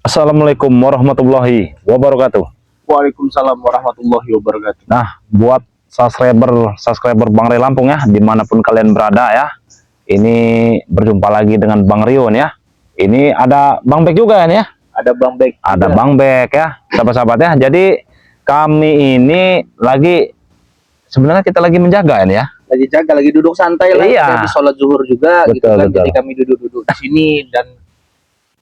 Assalamualaikum warahmatullahi wabarakatuh. Waalaikumsalam warahmatullahi wabarakatuh. Nah, buat subscriber Bang Ray Lampung ya, dimanapun kalian berada ya, ini berjumpa lagi dengan Bang Rion ya. Ini ada Bang Bek juga kan ya? Ada Bang Bek. Ada Bang Bek ya, sahabat-sahabat ya. Jadi kami ini sebenarnya kita lagi menjaga ini ya. Lagi jaga, lagi duduk santai lah. Iya. Habis sholat zuhur juga, Betul, gitu kan. betul. Jadi kami duduk-duduk di sini dan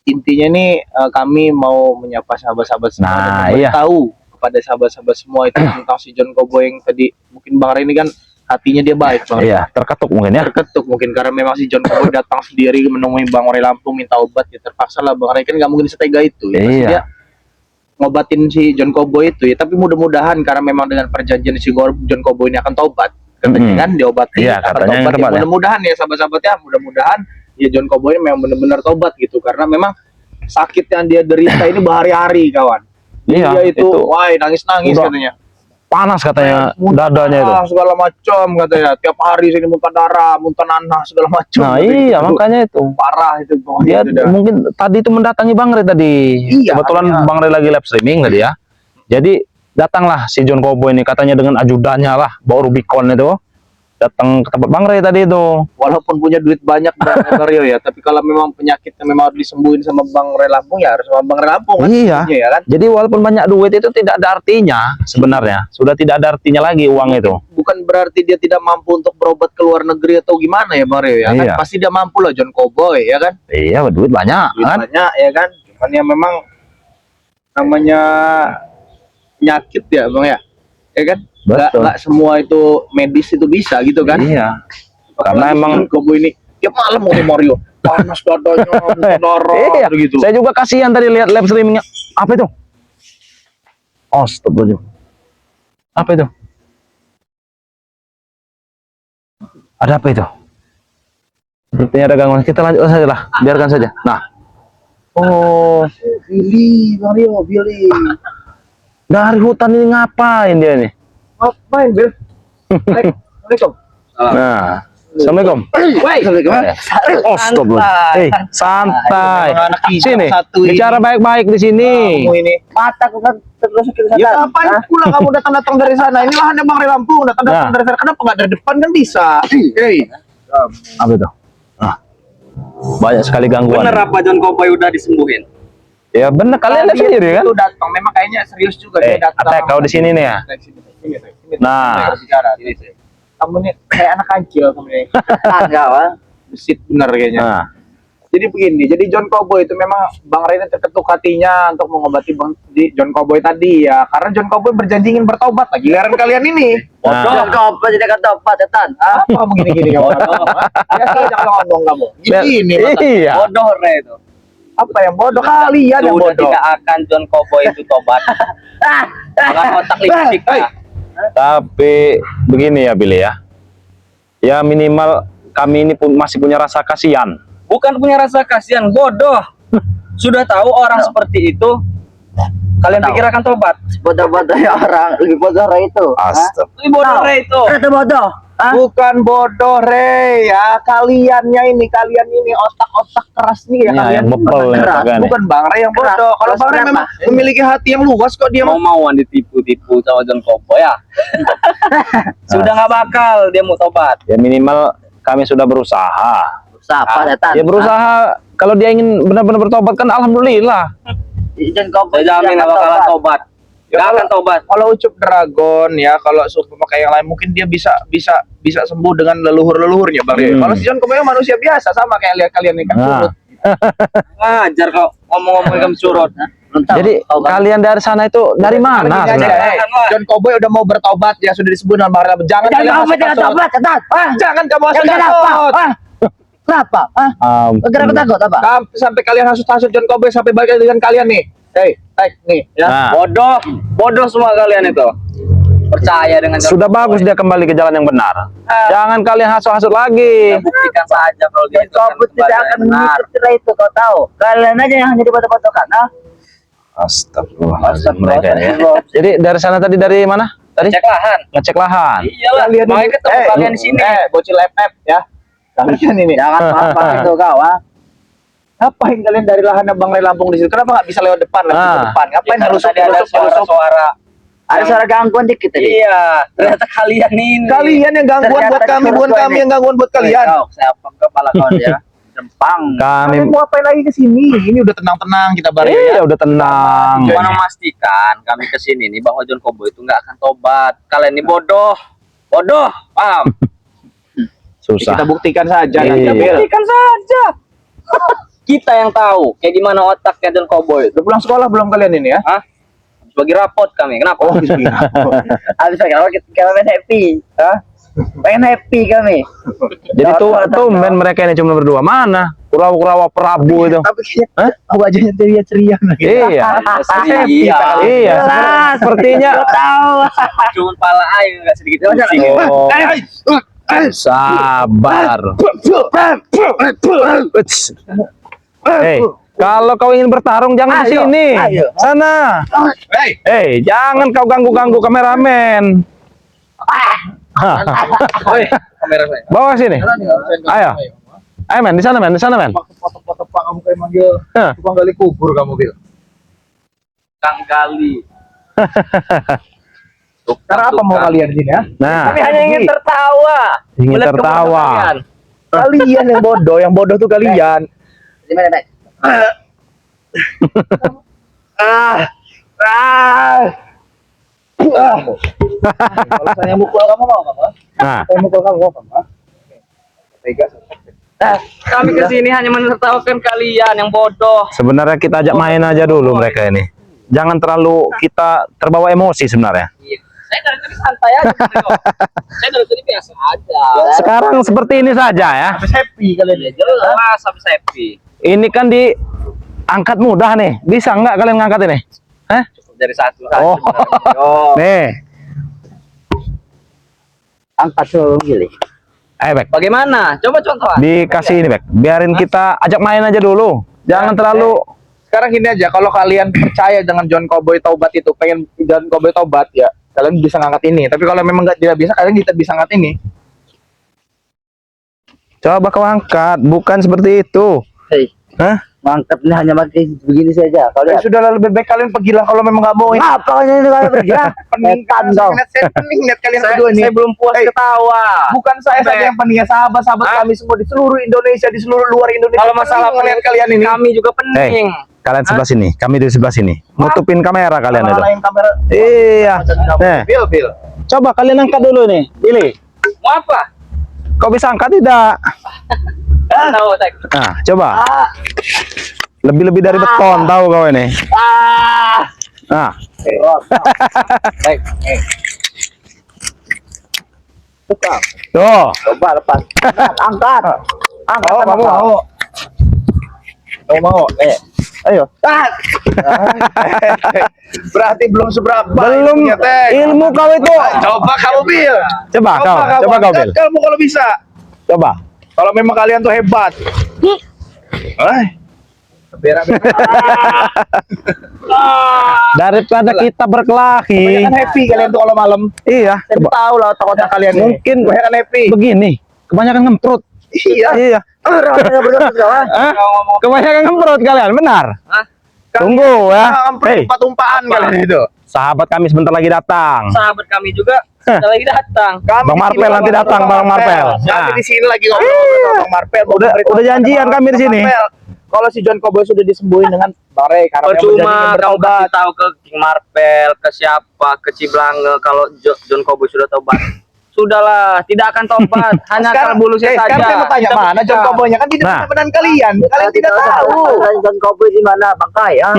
intinya nih kami mau menyapa sahabat-sahabat semua Nah, dan iya. tahu kepada sahabat-sahabat semua itu tentang si John Koboy yang tadi mungkin Bang Ray ini kan hatinya dia baik, Bang. Iya, terketuk mungkin ya. Terketuk mungkin karena memang si John Koboy datang sendiri menemui Bang Ray Lampung minta obat, ya terpaksa lah Bang Ray, kan nggak mungkin setega itu ya. Pasti Iya. dia ngobatin si John Koboy itu ya, tapi mudah-mudahan karena memang dengan perjanjian si John Koboy ini akan tobat katanya kan, diobati Iya, akan katanya yang tobat ya. tobat ya. Mudah-mudahan ya sahabat-sahabat ya, mudah-mudahan ya John Koboy ini memang benar-benar tobat gitu, karena memang sakit yang dia derita ini berhari-hari kawan. Iya, Dia itu itu wah nangis-nangis udah katanya. panas katanya Muntah dadanya itu. segala macam katanya, tiap hari sini muntah darah, muntah nanah segala macam. Nah, katanya. iya Itu makanya itu. parah itu pokoknya Dia itu dah. mungkin tadi itu mendatangi Bang Ray tadi. Iya, Kebetulan katanya. Bang Ray lagi live streaming tadi ya. Jadi datanglah si John Koboy ini katanya dengan ajudannya lah, bawa Rubicon itu. Datang ke tempat Bang Ray tadi itu. Walaupun punya duit banyak Bang Rio ya, tapi kalau memang penyakitnya memang harus disembuhin sama Bang Ray Lampung ya harus sama Bang Ray Lampung kan. Iya. Ya kan? Jadi walaupun banyak duit itu tidak ada artinya sebenarnya. Sudah tidak ada artinya lagi uang itu. Bukan berarti dia tidak mampu untuk berobat ke luar negeri atau gimana ya Bang Rio ya kan? Iya. Pasti dia mampu lah John Koboy ya kan? Iya, duit banyak Duit kan? banyak ya kan? Cuman ya memang namanya penyakit ya Bang ya. Ya kan? Betul. Nggak semua itu medis itu bisa gitu kan? Iya. Karena Apalagi emang John Koboy ini tiap malam mau Mario panas dadanya, muntah darah iya. gitu. Saya juga kasihan tadi lihat live streamingnya. Apa itu? Astagfirullah. Apa itu? Ada apa itu? Sepertinya ada gangguan. Kita lanjut saja lah. Biarkan saja. Nah. Oh, Billy, Mario, Billy. dari hutan ini ngapain dia nih? Ngapain, Bil? Assalamualaikum. Nah. Assalamualaikum. Woi, Astagfirullah. Santai. Anak kita Sini. satu ini. Bicara baik-baik di sini. Kamu ini. Mata aku kan terus sakit Ya sana. ngapain pula kamu datang-datang dari sana? Ini lahannya Bang Ray Lampung, datang-datang Nah. dari sana. Kenapa nggak dari depan kan bisa? Hei. Apa itu? Nah. Banyak sekali gangguan. Bener apa John Koboy udah disembuhin? Ya benar, kalian lihat sendiri kan? Itu datang, memang kayaknya serius juga dia datang. Atek kau di sini nih ya. Sini, Nah. bicara. Kamu nih kayak anak kecil kamu nih. Enggak, Bang. Besit bener kayaknya. Nah, Jadi begini, jadi John Koboy itu memang Bang Ray terketuk hatinya untuk mengobati John Koboy tadi ya, karena John Koboy berjanji ingin bertobat lagi. Giliran kalian ini Bodoh Nah. Koboy jadi kata apa setan? apa kamu gini-gini kamu? Biasa aja kalau ngomong kamu. Gini mata. iya. Bodoh Re itu. Apa yang bodoh? Kalian yang Sudah bodoh. tidak akan John Koboy itu tobat. Dengan otak listrik. Hey. Tapi begini ya Billy ya. Ya minimal kami ini pun masih punya rasa kasihan. Bukan punya rasa kasihan, bodoh. Sudah tahu orang seperti itu, kalian pikir akan tobat? Bodoh-bodohnya orang, lebih bodoh Ray itu. Astagfirullah. Ini bodoh Re itu. Itu bodoh. Bukan bodoh Rey ya, kalian ini otak-otak keras nih ya, Ya, kalian yang bebel bukan ya, keras, kan, ya. bukan Bang Ray yang bodoh. Keras. Kalau Terus Bang Ray kenapa? memang memiliki hati yang luas kok dia mah. Mau-mauan ditipu-tipu sama John Koboy ya. Sudah nggak bakal dia mau tobat. Ya minimal kami sudah berusaha. Siapa setan? Ya berusaha. Kalau dia ingin benar-benar bertobat kan alhamdulillah. John Koboy. Saya jamin nggak bakalan tobat. Nggak akan tobat. Kalau Ucup Dragon ya, kalau seumpama kayak yang lain mungkin dia bisa sembuh dengan leluhur-leluhurnya Bang Ray. Kalau si John Koboy manusia biasa sama kayak lihat kalian nih kan Nah. surut. Ngajar kau ngomong-ngomong kamu curut. Jadi kalian dari sana itu dari mana Gini aja, sebenarnya? John Koboy udah mau bertobat ya, sudah disebut dengan Bang Ray. Jangan Jangan kalian kamu jangan hasut-hasut. tobat setan. Jangan kamu Jangan apa? hasut-hasut. Kenapa? Gara takut apa? Sampai kalian hasut-hasut John Koboy sampai balik dengan kalian nih. Hey, nih ya. Nah, Bodoh semua kalian itu. Percaya dengan John sudah Koboy. bagus dia kembali ke jalan yang benar. Jangan kalian hasut-hasut lagi. Buktikan saja kalau dia John Koboy tidak akan mengikuti Ray itu, kau tahu. Kalian aja yang hanya dibodoh-bodohkan. Astagfirullahaladzim mereka ini ya. Jadi dari sana tadi dari mana? Tadi cek lahan. ngecek lahan. Iyalah, Kalian makanya ini- ketemu kalian di sini. bocil FF ya. Kalian ini. Jangan apa-apa itu kau, Ngapain kalian dari lahan Bang Ray Lampung di situ? Kenapa nggak bisa lewat depan? Lewat Ah. depan. Ngapain Ya, harus tadi ada suara-suara. Ada suara gangguan dikit tadi. Iya, ternyata kalian ini. Kalian yang gangguan buat Ternyata kami, bukan suara kami yang gangguan buat kalian. Kau, saya kepala kau ya. Rempang. Kami Kalian mau ngapain lagi ke sini? Ini udah tenang-tenang kita bareng ya. udah tenang. Cuma memastikan kami kesini nih bahwa John Cowboy itu nggak akan tobat. Kalian ini bodoh, paham? Susah. Kita buktikan saja Iya. nanti, Bil. Buktikan saja. Kita yang tahu kayak gimana otaknya John Cowboy. Udah pulang sekolah belum kalian ini ya? Hah? Bagi rapot kami. Kenapa? Oh, iya. Habis kita main happy. Hah? Pengen happy kami. Jadi tumben mereka ini cuma berdua. Mana? Kurawa-kurawa Prabu itu. Tapi Hah? wajahnya ceria-ceria gitu. Iya. Iya. Iya. Sepertinya. Tahu. Cuma pala air nggak sedikit pusing. Oh, sabar. Hei, kalau kau ingin bertarung jangan di Ayo, sini. ayo. Sana. Hey, Jangan kau ganggu-ganggu kameramen. Hah, Woi, kamera saya. bawa sini. Ayo. Ayo men, di sana men, di sana men. foto-foto Pak kamu kayak manggil Hah. tukang gali kubur kamu, Bil. Kang Gali. Karena apa mau kalian di sini ya? Nah, Kami hanya ingin tertawa. ingin Melihat tertawa. kebodohan kalian. Kalian yang bodoh tuh kalian. Di mana, Nek? Kalau saya mukul kamu mau apa? Nah, Saya mukul kamu mau apa? Tega. Kami kesini hanya menertawakan kalian yang bodoh. sebenarnya kita ajak main aja dulu mereka ini. Jangan terlalu kita terbawa emosi sebenarnya. Iya. Saya dari tadi santai aja. Bro. Saya dari tadi biasa aja. Sekarang seperti ini saja ya. Habis happy kalian ya. Jelas habis happy. Ini kan diangkat mudah nih. Bisa nggak kalian ngangkat ini? Hah? Dari satu. Oh. Nih. Angkat dulu gili. Ayo, Bek. Bagaimana? Coba contoh. Dikasih ini, Bek. Biarin kita ajak main aja dulu. Jangan terlalu Sekarang gini aja, kalau kalian percaya dengan John Cowboy Taubat itu, pengen John Cowboy Taubat ya, kalian bisa ngangkat ini. Tapi kalau memang tidak bisa, kalian tidak bisa ngangkat ini. coba kau angkat, bukan seperti itu. Hei, Hah? mangkap ini hanya pakai begini saja. Kau Ya lihat. sudah lebih baik kalian pergilah kalau memang nggak mau ini. Ngapa ini kalian pergi ya? Nekat kau. Saya pening lihat kalian Saya, berdua ini. saya belum puas Hey, ketawa. bukan saya saja yang pening, ya sahabat-sahabat Hah? kami semua di seluruh Indonesia, di seluruh luar Indonesia. Kalau masalah pening kalian ini. kami juga pening. Kalian sebelah sini, kami di sebelah sini. Nutupin kamera kalian itu. Yang kamera. Iya. Nih, Bil. coba kalian angkat dulu nih. Pilih. Mau apa? Kau bisa angkat tidak? Tahu, Tek. Nah, coba. Lebih-lebih dari beton tahu kau ini. Nah, Baik. Tukang. tuh. Coba lepas. Angkat. Angkat. Oh, kamu mau. Kamu mau? Ayo. Berarti belum seberapa. Belum ilmunya, Teh. ilmu kau itu. Coba kamu, Bil. Coba kau, coba kau, Bil. Kamu kalau bisa. Coba. Kalau memang kalian tuh hebat. Daripada kita berkelahi. Kebanyakan happy kalian tuh kalau malam. Iya, Saya coba. tahu lah otak-otak kalian. Mungkin kebanyakan happy. begini. Kebanyakan ngemprut. Iya. Iya. Rasanya berdua kawan. Hah? Kebanyakan ngemprut kalian, benar? Hah? Tunggu ya. Hei, Tumpah-tumpahan kalian itu. sahabat kami sebentar lagi datang. Sahabat kami juga sudah lagi datang. Kami Bang di Marpel sini nanti ngobrol datang, sama Bang Marpel. Kami Nah. di sini lagi ngobrol sama Bang Marpel. Udah janjian kami di sini. Kalau si John Cowboy sudah disembuhin dengan Bang Ray karena memang Percuma berjanji kamu bertobat. kasih tahu ke King Marpel, ke siapa, ke Ciblange kalau John Cowboy sudah tobat. Sudahlah, tidak akan tobat, hanya akal bulusnya saja. Sekarang saya mau tanya Kita mana bersikap. John Cowboy-nya kan tidak Nah. ada benar kalian. Kalian tidak tahu. John Cowboy di mana bangkai ya?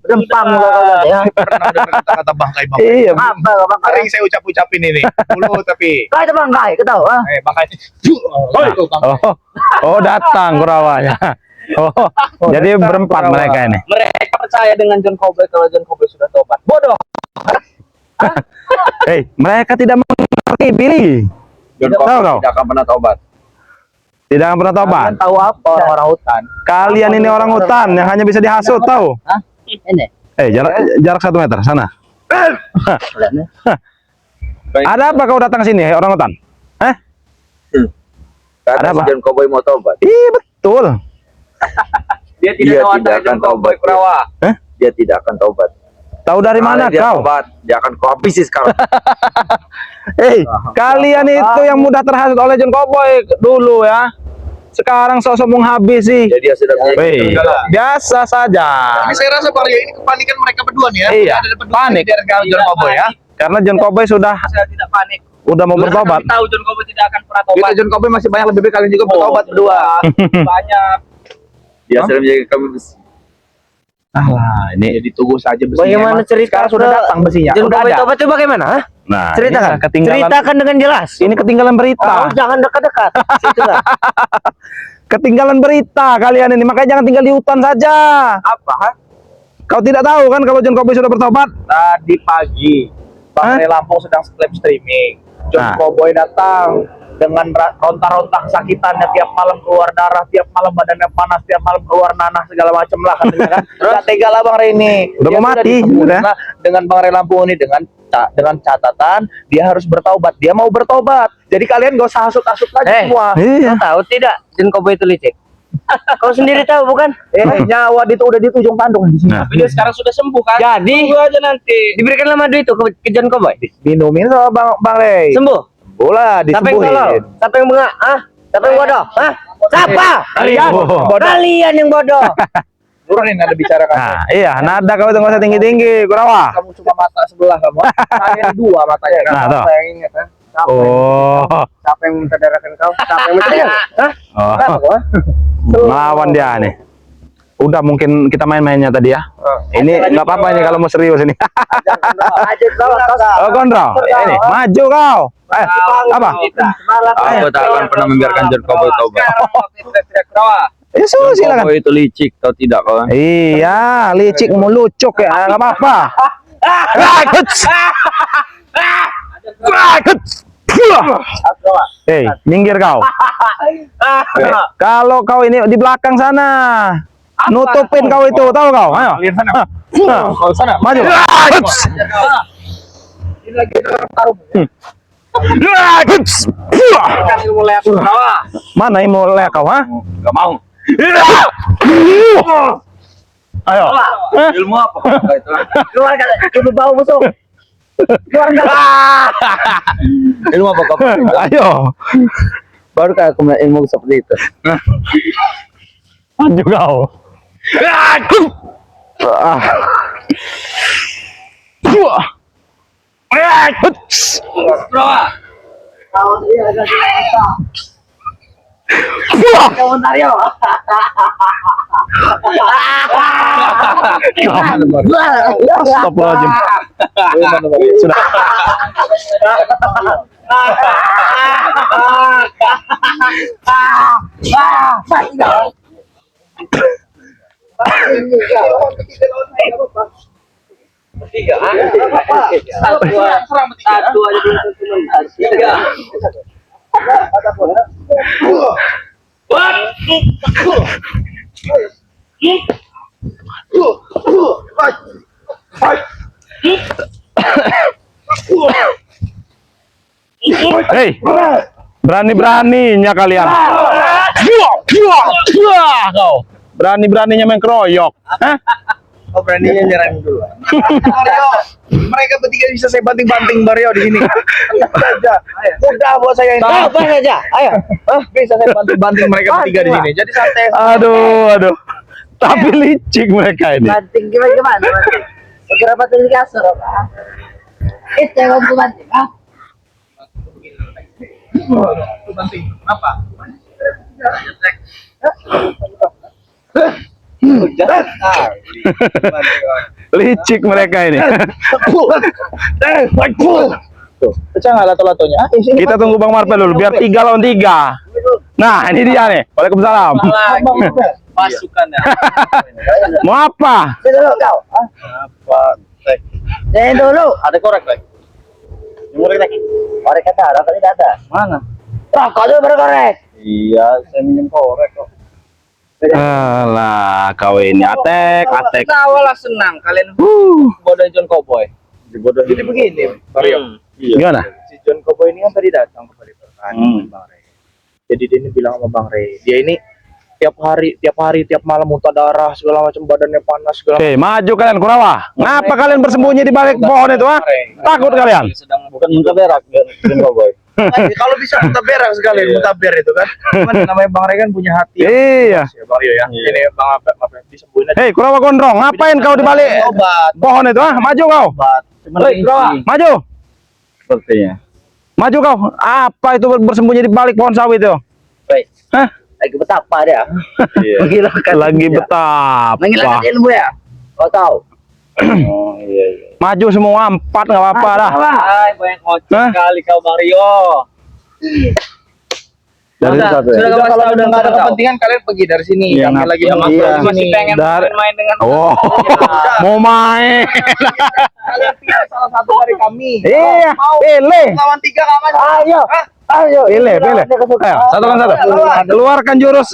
Rempang kau lihat ya. Pernah dengar kata-kata bangkai bang. Iya. Apa kau bangkai? Sering saya ucapin ini. Dulu tapi. Kau itu bangkai, kau tahu ah? Bangkai. Oh, datang Kurawanya. Oh, jadi datang berempat Kurawa. mereka ini. Mereka percaya dengan John Cowboy kalau John Cowboy sudah tobat. Bodoh. Hei, mereka tidak mengerti, Billy. John Tahu Cowboy kau? tidak akan pernah tobat. Tidak akan pernah tobat. Kalian tahu apa orang hutan? Kalian ini orang hutan yang hanya bisa dihasut, tahu? Hah? Ini. Jarak 1 meter sana. Lihat nih. Ada apa kau datang ke sini, hei, orang hutan? Ada Karena apa? si John Cowboy mau tobat. Iya betul. Dia tidak tahu antara John Cowboy Kurawa. Dia tidak akan taubat. Tahu dari mana Dia kau? taubat, dia akan kau habisi sekarang. Kalian itu yang mudah terhasut oleh John Cowboy dulu ya. Sekarang sosok menghabisi. Jadi dia sudah Biasa saja. Ini saya rasa Bang Rio ini kepanikan mereka berdua nih ya. Iya, Ada berdua panik. di daerah John Cowboy ya. Karena John Cowboy sudah Saya tidak panik. mau bertobat. Kami tahu John Cowboy tidak akan pernah tobat. Itu John Cowboy masih banyak lebih baik kalian juga bertobat berdua. Banyak. Dia sudah menjaga kami besi. Ah, ini Jadi tunggu saja besinya. Bagaimana Emang cerita sekarang sudah ke datang besinya. John Udah Cowboy ada. tobat itu bagaimana? Hah? nah, Ceritakan. ini ketinggalan. Ceritakan dengan jelas. Ini ketinggalan berita. Oh, jangan dekat-dekat. Situ lah. Ketinggalan berita kalian ini, makanya jangan tinggal di hutan saja. Apa? Ha? Kau tidak tahu kan kalau John Cowboy sudah bertobat? Tadi pagi Bang Hah? Ray Lampung sedang live streaming. John Nah. Cowboy datang dengan ronta-ronta kesakitannya, tiap malam keluar darah, tiap malam badannya panas, tiap malam keluar nanah segala macam lah katanya kan. Gak tega lah Bang Ray ini. Udah Dia mau sudah mati, disembuhin udah. lah dengan Bang Ray Lampung ini dengan catatan dia harus bertaubat. Dia mau bertobat. Jadi kalian gak usah hasut-hasut lagi semua. Iya. Kau tahu tidak John Cowboy itu licik? Kau sendiri tahu bukan? Nyawa itu udah di ujung tanduk di sini. Nah. Tapi dia sekarang sudah sembuh kan? Jadi Tunggu aja nanti. diberikan nama itu ke John Cowboy. Minumin sama Bang Ray. Sembuh. Bola Siapa yang tolol? disembuhin. Siapa yang bengak? Hah? Siapa yang bodoh? Hah? Siapa? Kalian Bodoh. Kalian yang bodoh. Turunin ada bicara kan. Nah, iya, nada kau itu nggak usah tinggi-tinggi, Kurawa. Kamu cuma mata sebelah kamu. Saya dua matanya kan. Nah, tuh. Apa yang ingat kan? Siapa yang minta darahkan kau? Siapa yang minta darahkan? Hah? Oh, Kamu, ha? melawan dia nih. Udah mungkin kita main-mainnya tadi ya. Ini nggak apa-apa ini kalau mau serius ini. Aja kau Oh, Gondrong. Ini maju kau. Apa? Aku tak akan pernah membiarkan John Cowboy tobat. Ya sudah silakan. Cowboy itu licik, kau tidak kawan? Iya, licik mau lucuk ya, nggak apa-apa. Hei, minggir kau. Kalau kau ini di belakang sana, nutupin kau itu, tahu kau? Ayo. Lihat sana. Kau sana, maju. Ini lagi orang taruh. Mana yang mau lihat kau, ha? Gak mau. Ayo. Ilmu apa? Itu. Keluar kan? Ibu bau busuk. Keluar kan? Ilmu apa kau? Ayo. Baru kan aku melihat ilmu seperti itu. Maju kau. Astagfirullahaladzim. Sudah. Satu aja belum tentu menang. Tiga. Hei, berani-beraninya kalian. Kau. Berani-beraninya main keroyok. Hah? Kau beraninya nyerang dulu. Mario, mereka bertiga bisa saya banting-banting Mario di sini. Saja. Mudah buat saya ini. Apa saja? Ayo. Bisa saya banting-banting mereka bertiga di sini. Jadi santai. Aduh. Tapi licik mereka ini. Banting gimana? Berapa tadi kasur? Itu yang aku banting. Banting. Apa? Licik mereka ini. Pecah nggak lato-latonya? Kita tunggu Bang Marvel dulu biar 3 lawan 3. Nah, ini dia nih. Waalaikumsalam. Pasukannya. Mau apa? Dulu kau. Apa? Dulu. Ada korek lagi. Korek kata ada kali ada. Mana? Rokok dulu baru korek. Iya, saya minjem korek kok. Alah, kau ini atek. Kawalah senang kalian bodoh John Cowboy. Dibodohin. Jadi begini, Mario. Gimana? Si John Cowboy ini kan tadi datang ke Bang Ray. Jadi dia ini bilang sama Bang Ray, dia ini tiap hari tiap malam muntah darah segala macam, badannya panas segala Hei, maju kalian Kurawa. Ngapa kalian bersembunyi di balik pohon itu, ah? Takut kalian? Bukan muntah berak, John Cowboy. kalau bisa muntah berak sekali, muntah ber itu kan. Cuman namanya Bang Ray kan punya hati. Iya. Ya, Bang Rio ya. Ini Bang apa disembuhin aja. Hei, Kurawa Gondrong, ngapain kau di balik Obat. pohon itu, ah? Maju kau. Hei, Kurawa, maju. Sepertinya. Maju kau. Apa itu bersembunyi di balik pohon sawit itu? Baik. Hah? Lagi betapa dia. Menghilangkan Lagi ilmu ya. betapa. Menghilangkan ilmu ya. Kau tahu? Oh iya. Maju semua 4 nggak apa-apa dah. Hai, banyak kocak Hah? kali kau Mario. Dari Sudah, satu ya? sudah Udah, kalau tahu, udah nggak ada tahu. kepentingan kalian pergi dari sini. Iya, Kami lagi Ya, menunggu di masih sini. pengen Dari- main dengan Oh, mau main. Kalian pilih salah satu dari kami. Iya, Mau pilih. lawan 3 kawan. Ayo, ayo, pilih. Ayo, satu kan satu. Keluarkan jurus,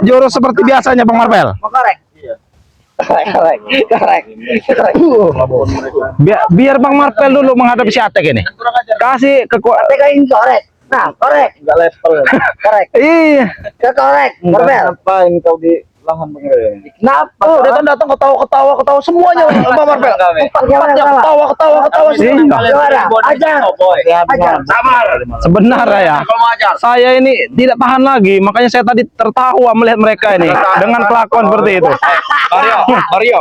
jurus seperti biasanya Bang Marvel. Mau korek? Iya. Korek. Biar Bang Marvel dulu menghadapi si Atek ini. Kasih kekuatan. Tegain korek. Nah, korek. Enggak level. Korek. Iya. Ke korek. Marvel. Ngapain kau di lahan Bang Ray? Kenapa? Oh, datang ketawa semuanya Bang Marvel. Ketawa Iya. Ajar. Ajar. Sabar. Sebenarnya ya, Kalau mau ajar. saya ini tidak tahan lagi, makanya saya tadi tertawa melihat mereka ini dengan kelakuan seperti itu. Mario.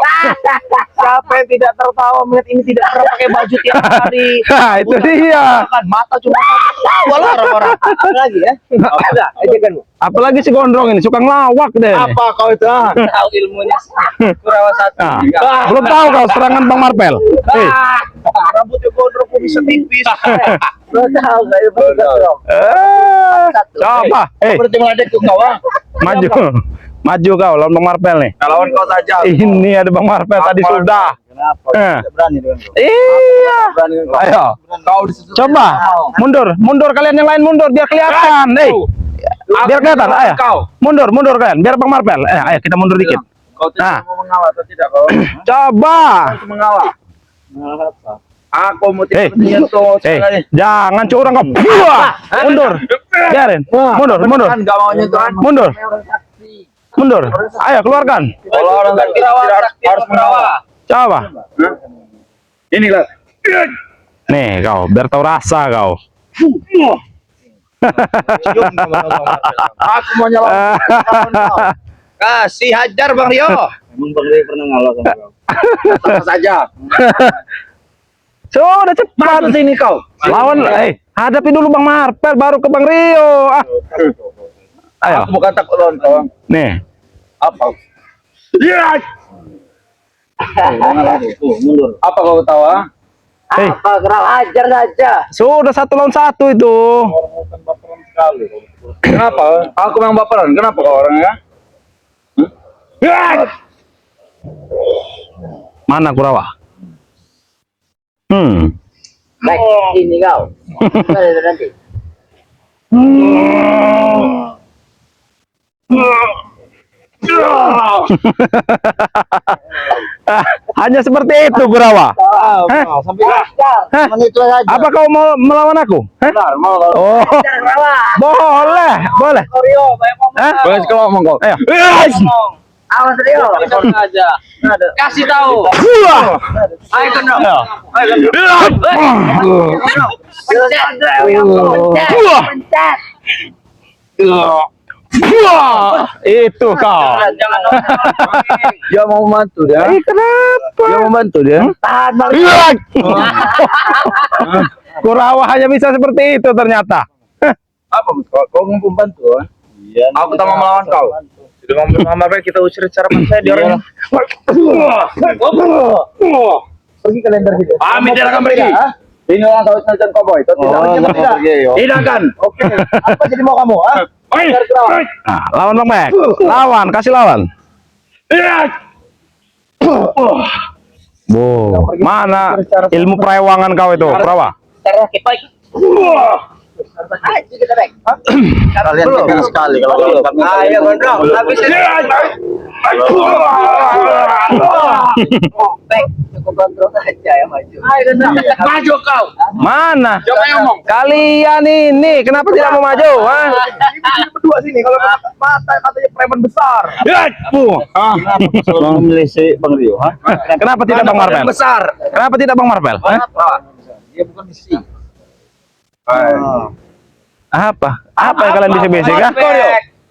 Siapa yang tidak tertawa melihat ini tidak pernah pakai baju tiap hari? Nah, itu dia. Kan mata cuma satu. Tawa lah orang-orang. Lagi ya? Udah, ajakan. Apalagi si Gondrong ini suka ngelawak deh. Apa kau itu? Tahu ilmunya. Kurawa satu. Nah, belum tahu kau serangan Bang Marvel. Hei. Rambutnya gondrong kok bisa tipis. Belum tahu enggak ilmu dong. Coba. Hei, Berarti meledek tuh kau. maju. Maju kau lawan Bang Marvel nih. Lawan kau saja. Ini ada Bang Marvel tadi Apa? sudah. Kenapa? Tidak berani dengan kau. Iya. Berani dengan kau. Ayo. Kau disitu. Coba. Mundur kalian yang lain mundur biar kelihatan. Hei. Biar kelihatan. Ayo. Mundur kalian biar Bang Marvel. Ayo kita mundur dikit. Kau Nah. tidak mau mengalah atau tidak kau? Coba. Kau mengalah. Apa? Aku mau Hei. tidak menyentuh Hei, sekali. jangan curang kau. Wah, mundur. Biarin. Mundur. Kan gak mau nyentuh kan? Mundur. Ayo keluarkan. Kalau orang sakti harus mengalah. Coba. Inilah. Nih kau, biar tahu rasa kau. Aku mau nyala. Kasih hajar Bang Rio. Emang Bang Ray pernah ngalah sama kau? Sama saja. Sudah cepat sini kau. lawan. Hadapi dulu Bang Marvel baru ke Bang Rio. Ayo. Aku bukan takut lawan kau. Nih. Apa? Mundur. Apa kau tahu? Hei, Apa gerak ajar saja. sudah 1 lawan 1 itu. Kenapa? Aku memang baperan. Kenapa kau orangnya? Mana Kurawa? Baik, ini kau. Nanti. Hanya seperti itu Kurawa. Hah? Sampai Hah? itu saja. Apa kau mau melawan aku? Hah? Mau Oh, boleh. Rio, banyak ngomong. Hah? boleh sekali ngomong kau. Ayo. Awas Rio. Aja. Kasih tahu. Wah. Ayo kendor. Wah. Wah, itu kau. Jangan Dia mau membantu dia. Kenapa? Dia mau membantu dia. tahan Bang. Kurawa hanya bisa seperti itu ternyata. Apa kau mau membantu? Iya. Aku tak mau melawan kau. Sudah ngomong sama Marvel, kita usir secara paksa dia orang. Pergi kalian dari sini. Kami tidak akan pergi. Ini orang tahu John Cowboy. Tidak kan? Oke. Apa jadi mau kamu? Nah, lawan Bang Mac. Lawan, kasih lawan. Mana ilmu perewangan kau itu, Kurawa? Cara kipai. Ayo kita baik. Kalian tekan sekali kalau Ayo gondrong, habisin. Baik, cukup kontrol saja ya maju. Maju kau. Mana? Coba ngomong. Kalian ini kenapa tidak mau maju? Ha? Ini berdua sini kalau mata katanya preman besar. Selalu memilih si Bang Rio, ha? Kenapa tidak Bang Marvel? Besar. Kenapa tidak Bang Marvel? Hah? Dia bukan misi. Apa? Apa yang kalian bisik-bisik? Ha?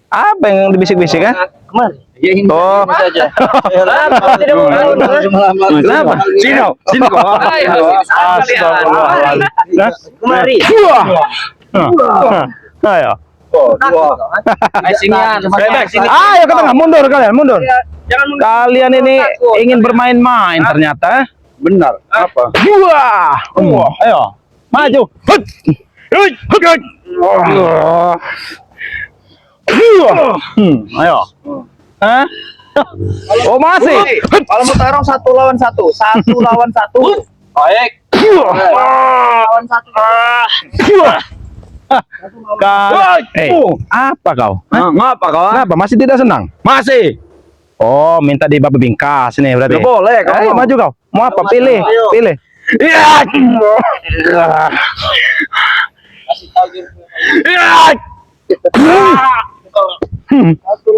Apa yang dibisik-bisik? Ha? Kemari. Ya ini Oh. saja. Tidak mau Kenapa? Sini kok. Astagfirullahaladzim. Hah? Kemari. Ayo. sinian. Ayo ke tengah, mundur kalian, mundur. Jangan mundur. Kalian ini ingin bermain-main ternyata. Benar. Apa? Wah. Ayo. Maju. Hut. Hut. Hut. Ayo. Hah? Oh masih. Kalau mau taruh 1 lawan 1, 1 lawan 1. Baik. Lawan satu. Apa kau? Hah? Ngapa kau? Kenapa? Masih tidak senang? Masih. Oh, minta di babi bingkas nih berarti. Ya boleh, kau Ayo mau. maju kau. Mau apa? Pilih, Ayo. pilih. Iya.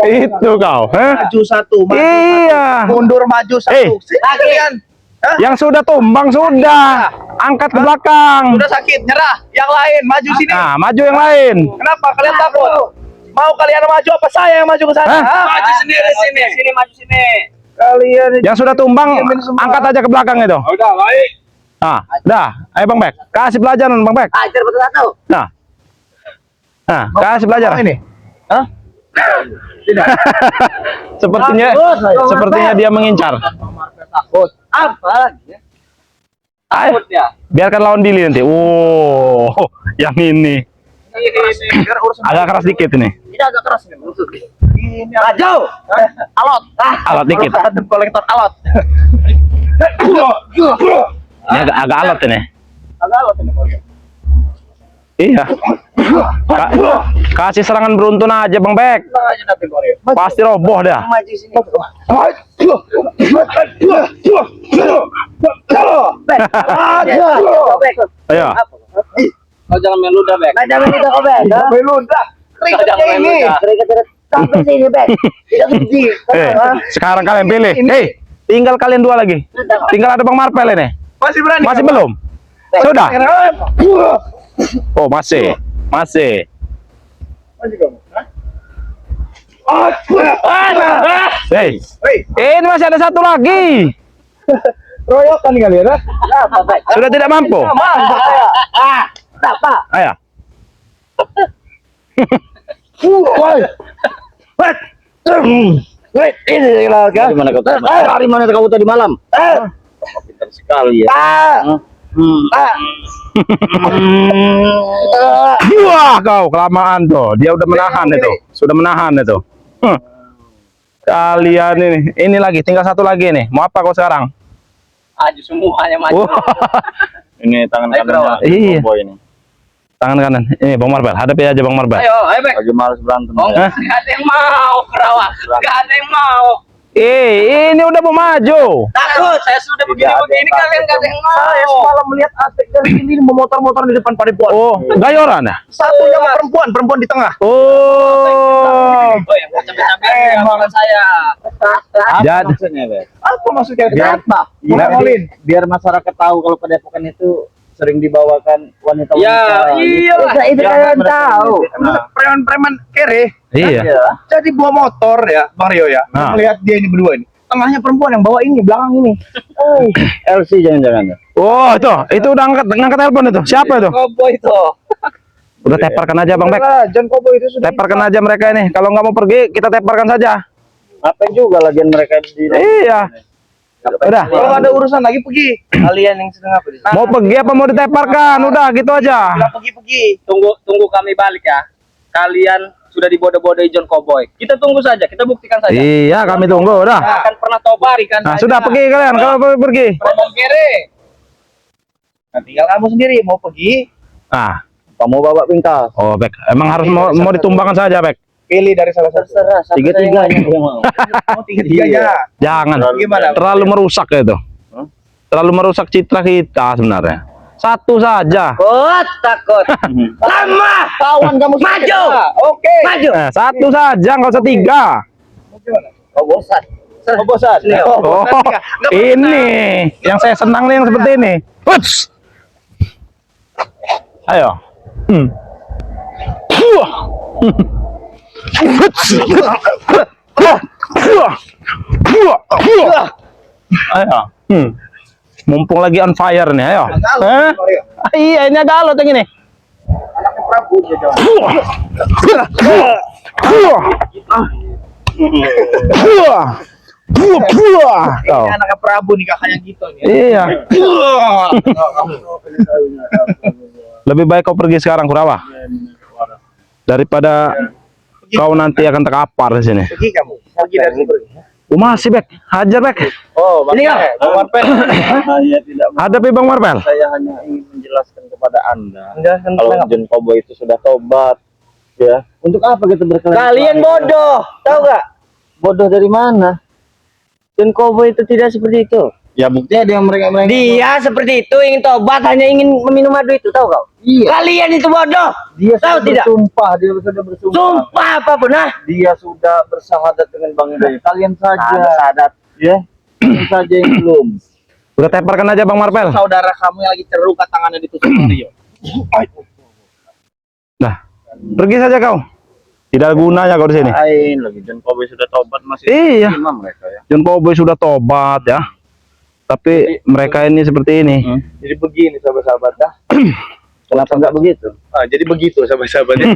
Itu kau, hah? Maju 1, maju Iya. 1. Mundur maju 1. Eh. Kalian Yang sudah tumbang sudah. Angkat ke belakang. udah sakit, nyerah. Yang lain maju sini. Nah, maju yang lain. Kenapa kalian takut? Mau kalian maju apa saya yang maju ke sana? Hah? Hah? Maju sendiri sini. Sini maju sini. Kalian Yang sudah tumbang semua. angkat aja ke belakang itu. Udah, baik. Nah, dah. Ayo Bang Bek, kasih pelajaran Bang Bek. Ajar satu. Nah. Nah, kasih pelajaran. ini. Hah? Sepertinya dia mengincar. Takut. Apa lagi? Ayo, Takut ya. biarkan lawan Billy nanti. Oh, yang ini Biar urusan agak keras dikit ini. Tidak agak keras nih. ini. Maju. Alot. Alat dikit. Kolektor alot. Ini agak alat ini. Agak alot ini. Iya. Kasih serangan beruntun aja Bang Bek. Tenang aja nanti Korea. Pasti roboh dah. Maju sini. Ayo. Kau jangan main ludah, Bek. Baca begitu kau Bek. Beludah. Ribetnya ini. Keringet sampai sini Bek. Tidak suci. Sekarang kalian pilih. Hei, tinggal kalian dua lagi. Tinggal ada Bang Marvel ini. Masih berani. Masih kamu? belum? Sudah? Oh, masih. Masih. Masih kamu. Hei, Hei, ini masih ada satu lagi. royokan kalian ya? Apa Bek? Sudah tidak mampu. Mampu saya. Apa? Ayo. Ini lagi. Dari mana kau tadi? Dari mana kau tadi malam? Pintar sekali ya. Wah, kau kelamaan tuh. Dia udah menahan itu. Sudah menahan itu. Kalian ini lagi tinggal satu lagi nih. Mau apa kau sekarang? Maju semuanya maju. Wah. Ini tangan Ayo, kanannya. Iya. Boy ini. Tangan kanan. Ini Bang Marvel. Hadapi aja Bang Marvel. Ayo, Bek. Lagi males berantem. Oh, ya. nggak ada yang mau, Kerawang. Nggak ada yang mau. Ini udah mau maju. Takut, saya sudah begini-begini, kalian nggak ada yang Saya mau. semalam melihat Atik dari sini memotor-motor di depan padepokan. Oh, gayoran ya? Satunya sama perempuan di tengah. Oh. Oh, yang capek-capek bukan saya. Jadi Maksudnya, Bek? Apa maksudnya? Biar- Apa? Biar, Ngomongin. biar masyarakat tahu kalau padepokan itu sering dibawakan wanita-wanita. Ya, iyalah. Itu kalian tahu. Preman-preman kere. iya. Jadi bawa motor ya, Bang Rio ya. Nah. Melihat dia ini berdua ini. Tengahnya perempuan yang bawa ini, belakang ini. LC jangan-jangan. Oh, itu udah ngangkat telepon itu. Siapa itu? Cowboy itu. Udah teparkan aja Bang Bek. John Cowboy itu sudah. Teparkan aja mereka ini. Kalau nggak mau pergi, kita teparkan saja. Apa juga lagian mereka di Iya. Udah. Kalau ada urusan lagi pergi. Kalian yang sedang apa di sana? Mau pergi apa mau diteparkan? Udah gitu aja. Pergi. Tunggu kami balik ya. Kalian sudah dibodoh-bodohi John Cowboy. Kita tunggu saja, kita buktikan saja. Iya, kami tunggu. Udah. Akan pernah tobat kan. Nah, sudah pergi kalian. Kalau pergi. Promong kiri. Nah, tinggal kamu sendiri mau pergi. Nah, kamu bawa bingkas. oh Bek. Emang harus mau ditumbangkan saja Bek. Pilih dari salah satu. Terserah. Tiga-tiganya yang mau. Oh, tiga-tiganya. Jangan. Gimana? Terlalu merusak ya itu. Terlalu merusak citra kita sebenarnya. Satu saja. Takut. Lama. Kawan kamu Maju. Oke. Maju. Satu saja, nggak usah tiga. Oh bosan. Oh, bosan. Oh, ini yang saya senang nih yang seperti ini. Huts. Ayo. Ayo. Mumpung lagi on fire nih, ayo. Hah? Iya, ini agak alot yang ini. Anaknya Prabu ya, Jon. Oh. Ini anaknya Prabu nih kakaknya gitu nih. Iya. Lebih baik kau pergi sekarang, Kurawa. Daripada kau nanti akan terkapar di sini. Pergi kamu. Pergi dari sini. Masih, Bek. Hajar, Bek. Oh, ini Bang Marpen. Saya tidak. Hadapi Bang Marpel. Saya hanya ingin menjelaskan kepada Anda. Menjelaskan Kalau tentang apa? John Cowboy itu sudah tobat, ya. Untuk apa kita berkelahi? Kalian bodoh, tahu gak? Bodoh dari mana? John Cowboy itu tidak seperti itu. Ya buktinya dia mereka. Dia seperti itu, ingin tobat, hanya ingin meminum madu itu, tahu kau? Iya. Kalian itu bodoh. Dia Tahu sudah tidak? bersumpah, dia sudah bersumpah. Sumpah apapun, nah. Dia sudah bersahadat dengan Bang Bey. Kalian saja. Sadat. Ya. Kalian saja yang belum. Udah teparkan aja Bang Marpel. Saudara kamu yang lagi terluka tangannya ditusuk Mario. Nah, pergi saja kau. Tidak ada gunanya kau di sini. Lain lagi John Cowboy sudah tobat masih Iya. terima mereka ya. John Cowboy sudah tobat ya. Tapi mereka ini seperti ini. Jadi begini sahabat-sahabat dah. Kenapa enggak begitu? Jadi begitu sahabat-sahabat ya.